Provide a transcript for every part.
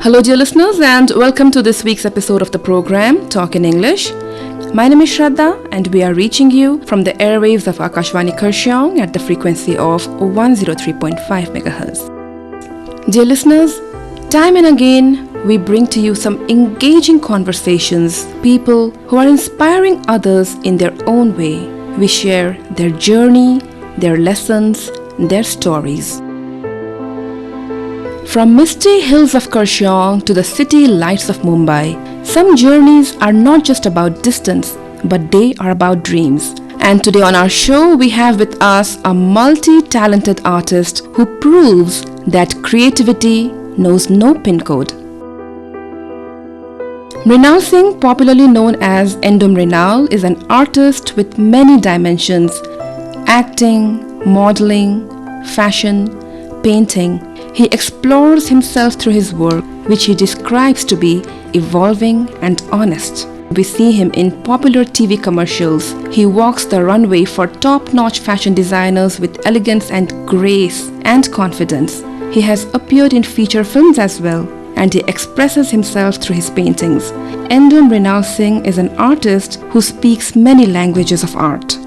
Hello, dear listeners, and welcome to this week's episode of the program Talk in English. My name is Shraddha, and we are reaching you from the airwaves of Akashvani Kurseong at the frequency of 103.5 MHz. Dear listeners, time and again, we bring to you some engaging conversations, people who are inspiring others in their own way. We share their journey, their lessons, their stories. From misty hills of Kurseong to the city lights of Mumbai, some journeys are not just about distance, but they are about dreams. And today on our show, we have with us a multi-talented artist who proves that creativity knows no pin code. Mrinal Singh, popularly known as Mrinal, is an artist with many dimensions: acting, modeling, fashion, painting. He explores himself through his work, which he describes to be evolving and honest. We see him in popular TV commercials. He walks the runway for top-notch fashion designers with elegance and grace and confidence. He has appeared in feature films as well, and he expresses himself through his paintings. Mrinal Singh is an artist who speaks many languages of art.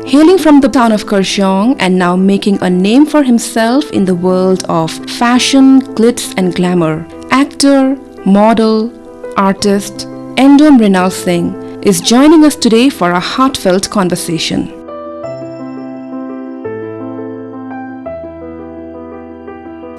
Hailing from the town of Kurseong and now making a name for himself in the world of fashion, glitz and glamour, actor, model, artist, Mrinal Singh is joining us today for a heartfelt conversation.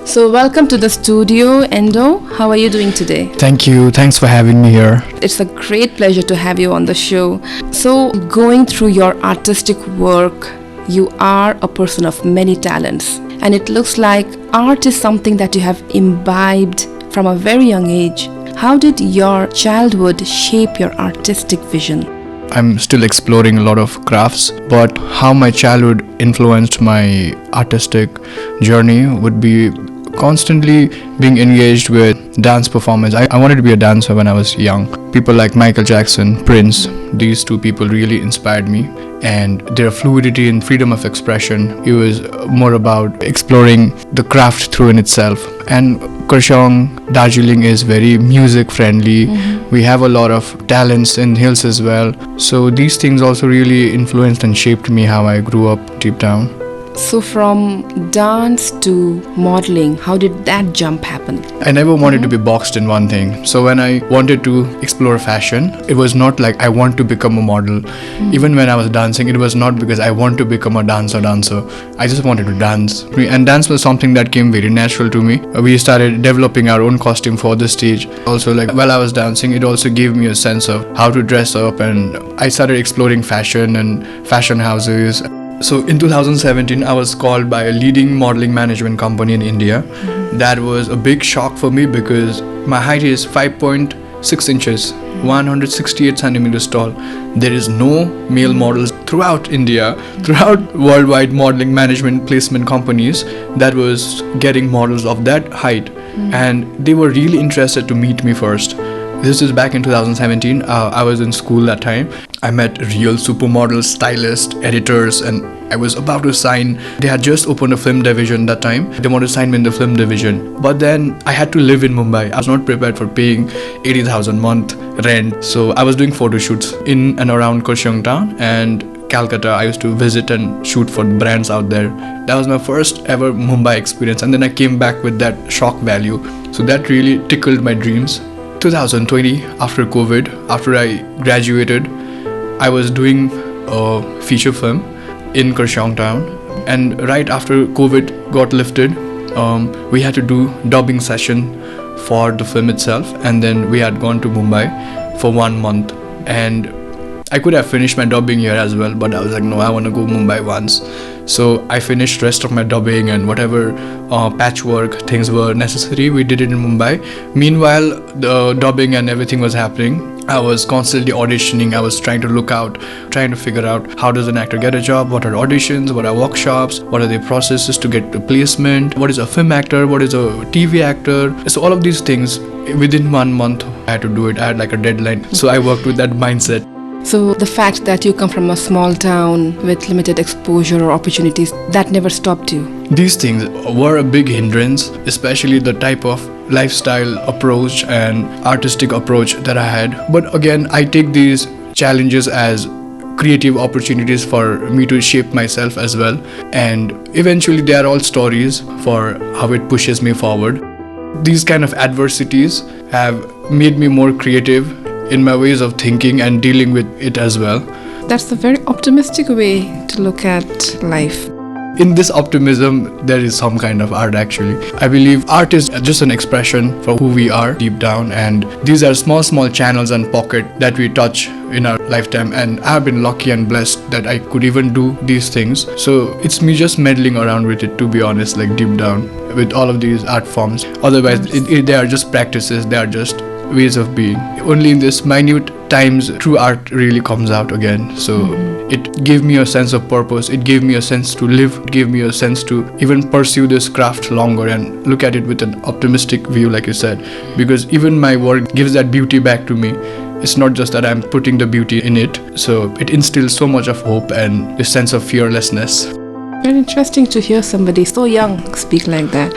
So welcome to the studio, Endo. How are you doing today? Thank you. Thanks for having me here. It's a great pleasure to have you on the show. So going through your artistic work, you are a person of many talents. And it looks like art is something that you have imbibed from a very young age. How did your childhood shape your artistic vision? I'm still exploring a lot of crafts, but how my childhood influenced my artistic journey would be constantly being engaged with dance performance. I wanted to be a dancer when I was young. People like Michael Jackson, Prince, these two people really inspired me, and their fluidity and freedom of expression. It was more about exploring the craft through in itself. And Kurseong, Darjeeling is very music friendly. We have a lot of talents in hills as well. So these things also really influenced and shaped me how I grew up deep down. So from dance to modeling, how did that jump happen? I never wanted to be boxed in one thing. So when I wanted to explore fashion, it was not like I want to become a model. Even when I was dancing, it was not because I want to become a dancer. I just wanted to dance. And dance was something that came very natural to me. We started developing our own costume for the stage. Also, like while I was dancing, it also gave me a sense of how to dress up, and I started exploring fashion and fashion houses. So in 2017, I was called by a leading modeling management company in India. That was a big shock for me because my height is 5.6 inches, 168 centimeters tall. There is no male models throughout India, throughout worldwide modeling management placement companies that was getting models of that height. And they were really interested to meet me first. This is back in 2017. I was in school that time. I met real supermodels, stylists, editors, and I was about to sign. They had just opened a film division that time. They wanted to sign me in the film division. But then I had to live in Mumbai. I was not prepared for paying 80,000 month rent. So I was doing photo shoots in and around Kurseong town and Calcutta. I used to visit and shoot for brands out there. That was my first ever Mumbai experience. And then I came back with that shock value. So that really tickled my dreams. 2020, after COVID, after I graduated, I was doing a feature film in Kurseong town, and right after COVID got lifted, we had to do dubbing session for the film itself, and then we had gone to Mumbai for 1 month, and I could have finished my dubbing here as well, but I was like, no, I want to go Mumbai once. So I finished rest of my dubbing and whatever patchwork things were necessary, we did it in Mumbai. Meanwhile, the dubbing and everything was happening. I was constantly auditioning. I was trying to look out, trying to figure out how does an actor get a job, what are auditions, what are workshops, what are the processes to get the placement, what is a film actor, what is a TV actor. So all of these things, within 1 month, I had to do it. I had like a deadline. So I worked with that mindset. So the fact that you come from a small town with limited exposure or opportunities, that never stopped you? These things were a big hindrance, especially the type of lifestyle approach and artistic approach that I had. But again, I take these challenges as creative opportunities for me to shape myself as well, and eventually they are all stories for how it pushes me forward. These kind of adversities have made me more creative in my ways of thinking and dealing with it as well. That's a very optimistic way to look at life. In this optimism, there is some kind of art actually. I believe art is just an expression for who we are deep down, and these are small channels and pockets that we touch in our lifetime, and I have been lucky and blessed that I could even do these things. So it's me just meddling around with it, to be honest, like deep down with all of these art forms. Otherwise, they are just practices, they are just ways of being. Only in this minute times true art really comes out again. So it gave me a sense of purpose, it gave me a sense to live, it gave me a sense to even pursue this craft longer and look at it with an optimistic view, like you said, because even my work gives that beauty back to me. It's not just that I'm putting the beauty in it, so it instills so much of hope and this sense of fearlessness. Very interesting to hear somebody so young speak like that.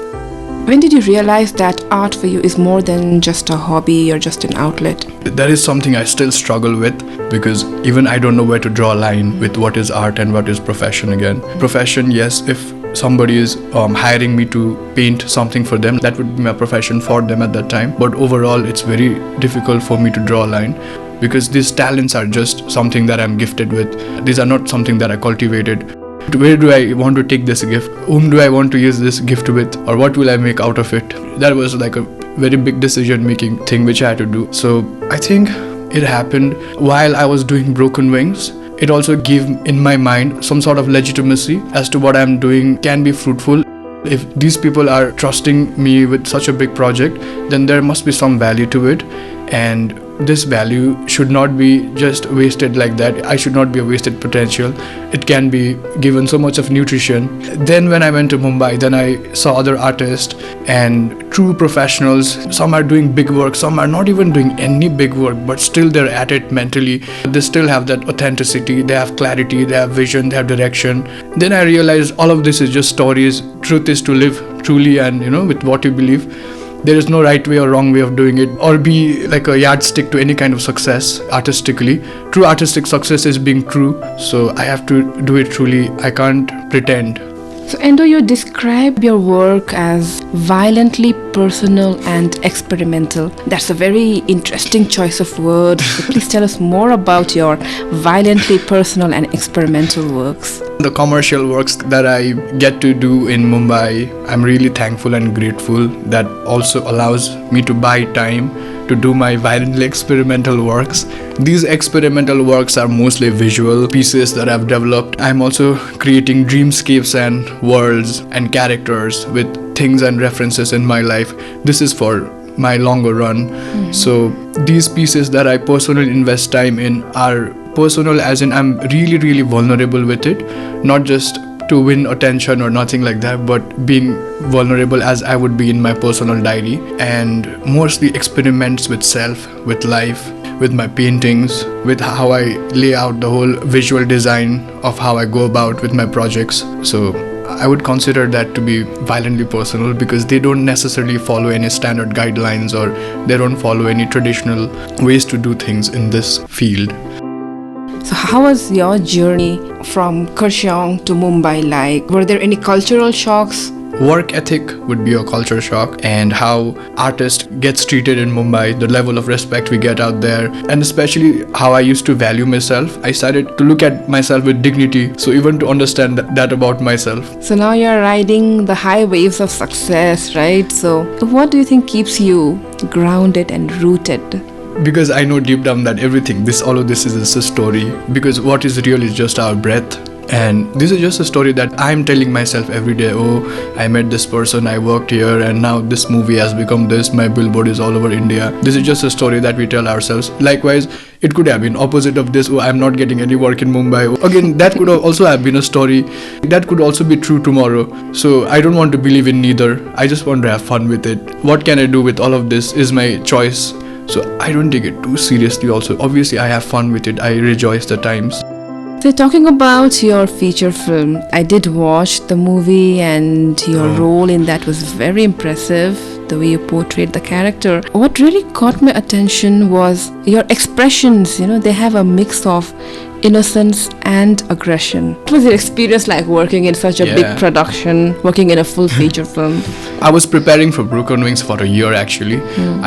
When did you realize that art for you is more than just a hobby or just an outlet? That is something I still struggle with, because even I don't know where to draw a line with what is art and what is profession again. Profession, yes, if somebody is hiring me to paint something for them, that would be my profession for them at that time. But overall, it's very difficult for me to draw a line, because these talents are just something that I'm gifted with. These are not something that I cultivated. Where do I want to take this gift? Whom do I want to use this gift with? Or what will I make out of it? That was like a very big decision-making thing which I had to do. So I think it happened while I was doing Broken Wings. It also gave in my mind some sort of legitimacy as to what I'm doing can be fruitful. If these people are trusting me with such a big project, then there must be some value to it. And this value should not be just wasted like that. I should not be a wasted potential. It can be given so much of nutrition. Then when I went to Mumbai, then I saw other artists and true professionals. Some are doing big work, some are not even doing any big work, but still they're at it mentally. They still have that authenticity, they have clarity, they have vision, they have direction. Then I realized all of this is just stories. Truth is to live truly and with what you believe. There is no right way or wrong way of doing it, or be like a yardstick to any kind of success artistically. True artistic success is being true, so I have to do it truly. I can't pretend. So Endo, you describe your work as violently personal and experimental. That's a very interesting choice of words. So please tell us more about your violently personal and experimental works. The commercial works that I get to do in Mumbai, I'm really thankful and grateful. That also allows me to buy time to do my violently experimental works. These experimental works are mostly visual pieces that I've developed. I'm also creating dreamscapes and worlds and characters with things and references in my life. This is for my longer run. So these pieces that I personally invest time in are personal, as in I'm really vulnerable with it, not just to win attention or nothing like that, but being vulnerable as I would be in my personal diary, and mostly experiments with self, with life, with my paintings, with how I lay out the whole visual design of how I go about with my projects. So I would consider that to be violently personal, because they don't necessarily follow any standard guidelines, or they don't follow any traditional ways to do things in this field. So how was your journey from Kurseong to Mumbai like? Were there any cultural shocks? Work ethic would be a culture shock, and how artists gets treated in Mumbai, the level of respect we get out there, and especially how I used to value myself. I started to look at myself with dignity, so even to understand that about myself. So now you're riding the high waves of success, right? So what do you think keeps you grounded and rooted? Because I know deep down that all of this is just a story, because what is real is just our breath. And this is just a story that I'm telling myself every day. Oh, I met this person, I worked here, and now this movie has become this, my billboard is all over India. This is just a story that we tell ourselves. Likewise, it could have been opposite of this. Oh, I'm not getting any work in Mumbai. Again, that could also have been a story. That could also be true tomorrow. So I don't want to believe in neither. I just want to have fun with it. What can I do with all of this is my choice. So I don't take it too seriously also. Obviously, I have fun with it. I rejoice the times. So talking about your feature film, I did watch the movie and your role in that was very impressive. the way you portrayed the character. What really caught my attention was your expressions. They have a mix of innocence and aggression. What was your experience like working in such a big production, working in a full feature film? I was preparing for Broken Wings for a year actually.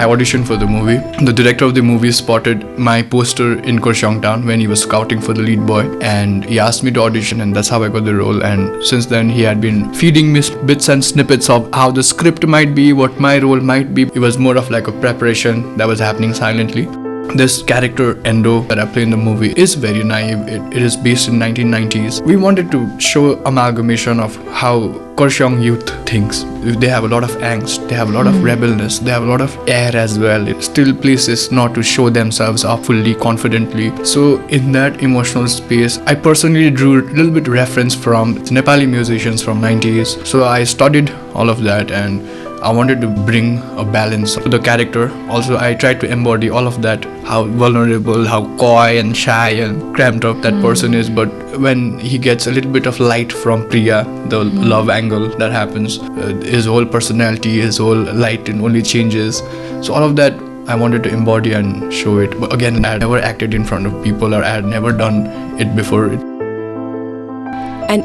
I auditioned for the movie. The director of the movie spotted my poster in Kurseong town when he was scouting for the lead boy, and he asked me to audition, and that's how I got the role. And since then he had been feeding me bits and snippets of how the script might be, what my role might be. It was more of like a preparation that was happening silently. This character Endo that I play in the movie is very naive. It is based in 1990s. We wanted to show amalgamation of how Kurseong youth thinks. They have a lot of angst, they have a lot of rebelness, they have a lot of air as well. It still places not to show themselves up fully, confidently. So in that emotional space, I personally drew a little bit reference from Nepali musicians from 90s. So I studied all of that, and I wanted to bring a balance to the character. Also, I tried to embody all of that, how vulnerable, how coy and shy and cramped up that person is. But when he gets a little bit of light from Priya, the love angle that happens, his whole personality, his whole light only changes. So all of that I wanted to embody and show it. But again, I had never acted in front of people, or I had never done it before. An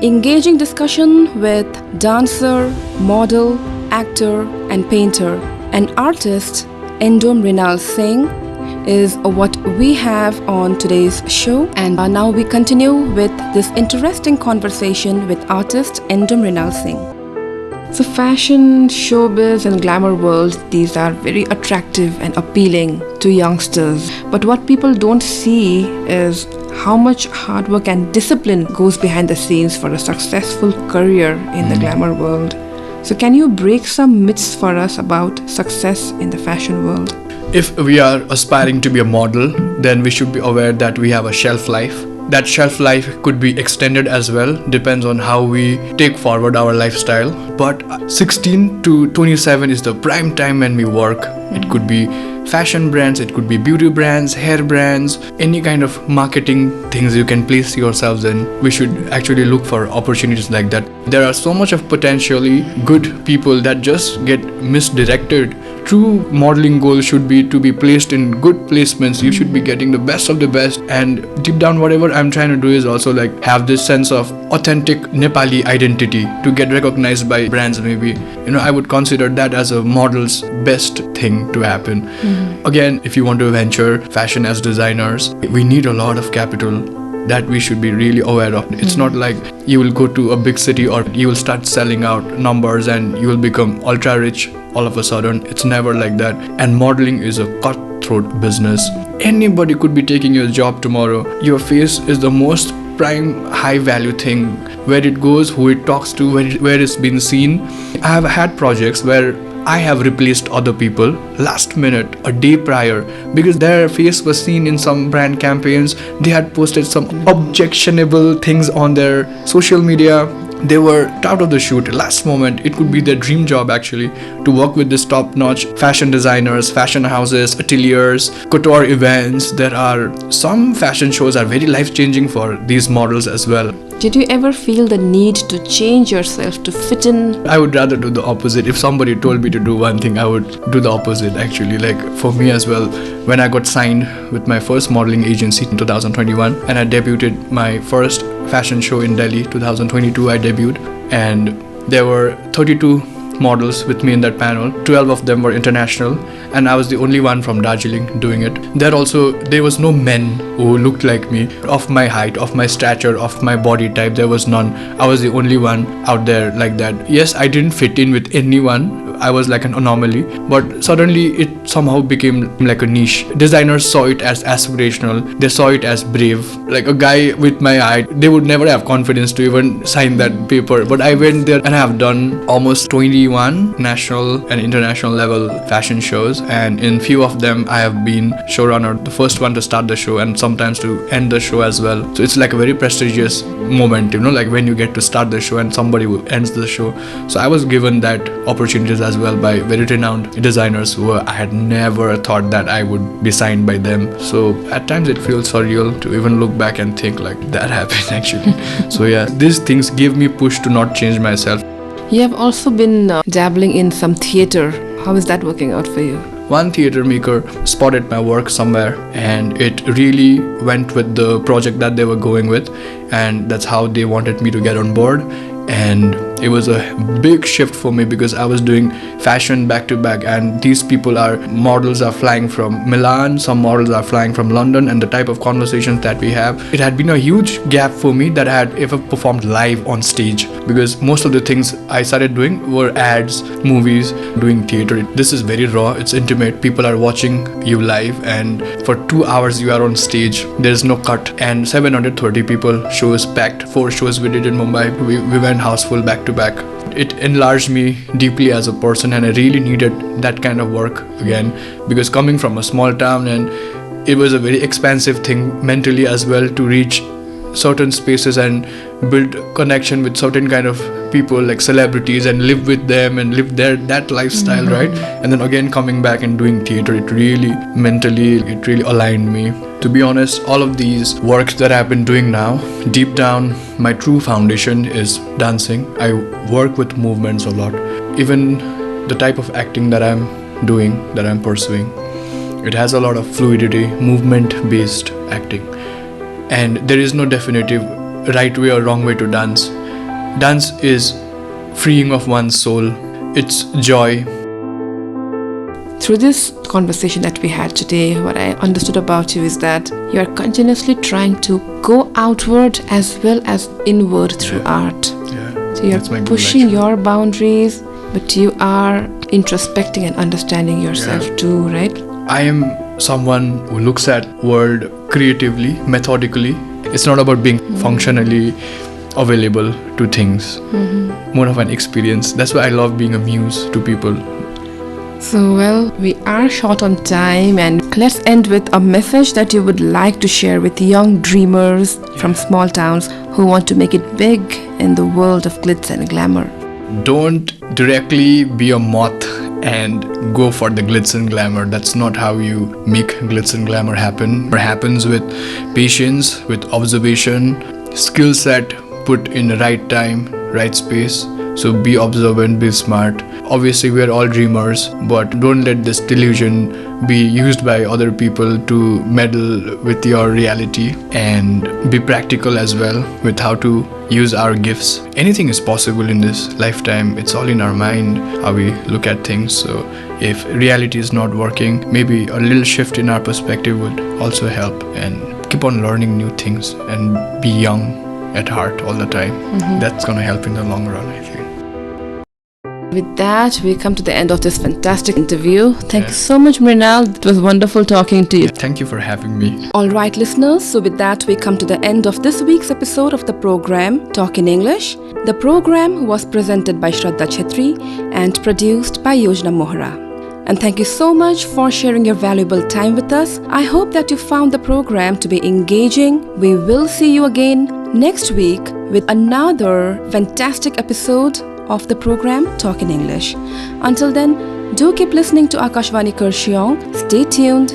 engaging discussion with dancer, model, actor and painter and artist Endo Mrinal Singh is what we have on today's show. And now we continue with this interesting conversation with artist Endo Mrinal Singh. So fashion, showbiz and glamour world, these are very attractive and appealing to youngsters. But what people don't see is how much hard work and discipline goes behind the scenes for a successful career in the glamour world. So can you break some myths for us about success in the fashion world? If we are aspiring to be a model, then we should be aware that we have a shelf life. That shelf life could be extended as well, depends on how we take forward our lifestyle. But 16 to 27 is the prime time when we work. It could be fashion brands, it could be beauty brands, hair brands, any kind of marketing things you can place yourselves in. We should actually look for opportunities like that. There are so much of potentially good people that just get misdirected. True modeling goal should be to be placed in good placements. You should be getting the best of the best, and deep down whatever I'm trying to do is also like have this sense of authentic Nepali identity to get recognized by brands. Maybe I would consider that as a model's best thing to happen. Again, if you want to venture fashion as designers, we need a lot of capital that we should be really aware of. It's not like you will go to a big city or you will start selling out numbers and you will become ultra rich all of a sudden. It's never like that. And modeling is a cutthroat business. Anybody could be taking your job tomorrow. Your face is the most prime high value thing. Where it goes, who it talks to, where it's been seen. I have had projects where I have replaced other people last minute, a day prior, because their face was seen in some brand campaigns. They had posted some objectionable things on their social media. They were out of the shoot last moment. It could be their dream job actually to work with this top-notch fashion designers, fashion houses, ateliers, couture events. There are some fashion shows are very life-changing for these models as well. Did you ever feel the need to change yourself to fit in? I would rather do the opposite. If somebody told me to do one thing, I would do the opposite actually. Like for me as well, when I got signed with my first modeling agency in 2021 and I debuted my first fashion show in Delhi, 2022 I debuted, and there were 32 models with me in that panel. 12 of them were international and I was the only one from Darjeeling doing it. There was no men who looked like me, of my height, of my stature, of my body type. There was none. I was the only one out there like that. Yes, I didn't fit in with anyone. I was like an anomaly, but suddenly it somehow became like a niche. Designers saw it as aspirational. They saw it as brave. Like a guy with my height, they would never have confidence to even sign that paper. But I went there and I have done almost 21 national and international level fashion shows, and in few of them I have been showrunner, the first one to start the show and sometimes to end the show as well. So it's like a very prestigious moment, like when you get to start the show and somebody who ends the show. So I was given that opportunities as well by very renowned designers who I had never thought that I would be signed by them. So at times it feels surreal to even look back and think like that happened actually. So yeah, these things give me push to not change myself. You have also been dabbling in some theatre How is that working out for you? One theater maker spotted my work somewhere, and it really went with the project that they were going with, and that's how they wanted me to get on board. And it was a big shift for me because I was doing fashion back to back, and these models are flying from Milan, some models are flying from London, and the type of conversations that we have, it had been a huge gap for me that I had ever performed live on stage, because most of the things I started doing were ads, movies, doing theater. This is very raw, it's intimate, people are watching you live, and for 2 hours you are on stage, there's no cut, and 730 people, shows packed. 4 shows we did in Mumbai, we went house full back to back. It enlarged me deeply as a person, and I really needed that kind of work again, because coming from a small town, and it was a very expansive thing mentally as well, to reach certain spaces and build connection with certain kind of people like celebrities and live with them and live that lifestyle, right? And then again coming back and doing theater, it really aligned me. To be honest, all of these works that I've been doing now, deep down, my true foundation is dancing. I work with movements a lot. Even the type of acting that I'm doing, that I'm pursuing, it has a lot of fluidity, movement-based acting. And there is no definitive right way or wrong way to dance. Dance is freeing of one's soul. It's joy. Through this conversation that we had today, what I understood about you is that you are continuously trying to go outward as well as inward through art. Yeah. So you're pushing your boundaries, but you are introspecting and understanding yourself too, right? I am someone who looks at world creatively, methodically. It's not about being functionally available to things. More of an experience. That's why I love being a muse to people. So, well, we are short on time, and let's end with a message that you would like to share with young dreamers from small towns who want to make it big in the world of glitz and glamour. Don't directly be a moth and go for the glitz and glamour. That's not how you make glitz and glamour happen. It happens with patience, with observation, skill set put in the right time, right space. So be observant, be smart. Obviously, we are all dreamers, but don't let this delusion be used by other people to meddle with your reality, and be practical as well with how to use our gifts. Anything is possible in this lifetime. It's all in our mind, how we look at things. So if reality is not working, maybe a little shift in our perspective would also help, and keep on learning new things and be young at heart all the time. That's going to help in the long run, I think. With that, we come to the end of this fantastic interview. Thank you so much, Mrinal. It was wonderful talking to you. Thank you for having me. All right, listeners. So with that, we come to the end of this week's episode of the program, Talk in English. The program was presented by Shraddha Chetri and produced by Yojna Mohra. And thank you so much for sharing your valuable time with us. I hope that you found the program to be engaging. We will see you again next week with another fantastic episode of the program Talk in English. Until then, do keep listening to Akashvani Kurseong. Stay tuned.